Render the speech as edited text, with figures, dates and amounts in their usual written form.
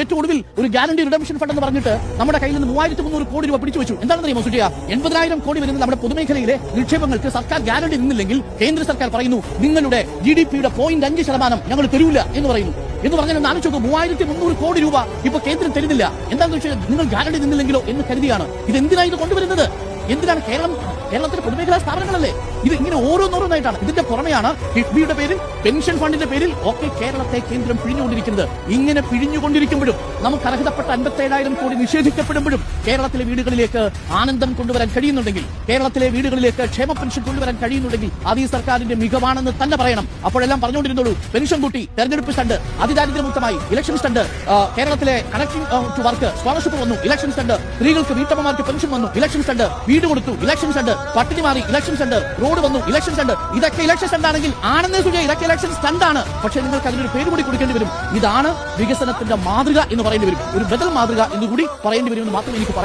ഏറ്റവും ഒടുവിൽ ഒരു ഗ്യാരണ്ടി റിഡംഷൻ ഫണ്ട് എന്ന് പറഞ്ഞിട്ട് നമ്മുടെ കയ്യിൽ നിന്ന് 3300 കോടി രൂപ പിടിച്ചു വെച്ചു. എന്താണെന്നറിയാമോ സുജയ? 80,000 കോടി വരുന്ന നമ്മുടെ പൊതുമേഖലയിലെ നിക്ഷേപങ്ങൾക്ക് സർക്കാർ ഗ്യാരണ്ടി നിന്നില്ലെങ്കിൽ കേന്ദ്ര സർക്കാർ പറയുന്നു നിങ്ങളുടെ GDP-യുടെ 0.5% ഞങ്ങൾ തരൂല എന്ന് പറയുന്നു. എന്ന് പറഞ്ഞാൽ ഒന്ന് ആലോചിച്ച് നോക്കൂ, 3300 കോടി രൂപ ഇപ്പൊ കേന്ദ്രം തരുന്നില്ല. എന്താണെന്ന് വെച്ചാൽ നിങ്ങൾ ഗ്യാരണ്ടി നിന്നില്ലെങ്കിലോ എന്ന് കരുതിയാണ്. ഇതെന്തിനാണ് ഇത് കൊണ്ടുവരുന്നത്? എന്തിനാണ്? കേരളത്തിലെ പൊതുമേഖലാ സ്ഥാപനങ്ങളല്ലേ ഇത് ഇങ്ങനെ ഓരോന്നോരോന്നായിട്ടാണ്. ഇതിന്റെ പുറമെയാണ് കിഫ്ബിയുടെ പേരിൽ, പെൻഷൻ ഫണ്ടിന്റെ പേരിൽ ഒക്കെ കേരളത്തെ കേന്ദ്രം പിഴിഞ്ഞുകൊണ്ടിരിക്കുന്നത്. ഇങ്ങനെ പിഴിഞ്ഞുകൊണ്ടിരിക്കുമ്പോഴും നമുക്ക് അർഹതപ്പെട്ട 57,000 കോടി നിഷേധിക്കപ്പെടുമ്പോഴും കേരളത്തിലെ വീടുകളിലേക്ക് ആനന്ദം കൊണ്ടുവരാൻ കഴിയുന്നുണ്ടെങ്കിൽ, കേരളത്തിലെ വീടുകളിലേക്ക് ക്ഷേമ പെൻഷൻ കൊണ്ടുവരാൻ കഴിയുന്നുണ്ടെങ്കിൽ അത് ഈ സർക്കാരിന്റെ മികവാണെന്ന് തന്നെ പറയണം. അപ്പോഴെല്ലാം പറഞ്ഞുകൊണ്ടിരുന്നുള്ളൂ പെൻഷൻ കൂട്ടി, തെരഞ്ഞെടുപ്പ് സ്റ്റണ്ട്, അതിദാരിദ്ര്യമുക്തമായി, ഇലക്ഷൻ സ്റ്റണ്ട്, കേരളത്തിലെ കണക്ടിംഗ് ടു വർക്ക് സ്കോളർഷിപ്പ് വന്നു, ഇലക്ഷൻ സ്റ്റണ്ട്, സ്ത്രീകൾക്ക് വീട്ടമ്മമാർക്ക് പെൻഷൻ വന്നു, ഇലക്ഷൻ സ്റ്റണ്ട്, വീട് കൊടുത്തു, ഇലക്ഷൻ സ്റ്റണ്ട്, പട്ടിണി മാറി, ഇലക്ഷൻ സ്റ്റണ്ട്, റോഡ് വന്നു, ഇലക്ഷൻ സ്റ്റണ്ട്. ഇതൊക്കെ ഇലക്ഷൻ സ്റ്റണ്ട് ആണെങ്കിൽ ആണെന്നേ സൂചിയ ഇതൊക്കെ ഇലക്ഷൻ സ്റ്റണ്ടാണ്. പക്ഷേ നിങ്ങൾക്ക് അതിനൊരു പേര് കൂടി കൊടുക്കേണ്ടി വരും. ഇതാണ് വികസനത്തിന്റെ മാതൃക എന്ന് പറയേണ്ടി വരും. ഒരു ബദൽ മാതൃക എന്ന് കൂടി പറയേണ്ടി വരുമെന്ന് മാത്രമേ എനിക്ക് പറയാൻ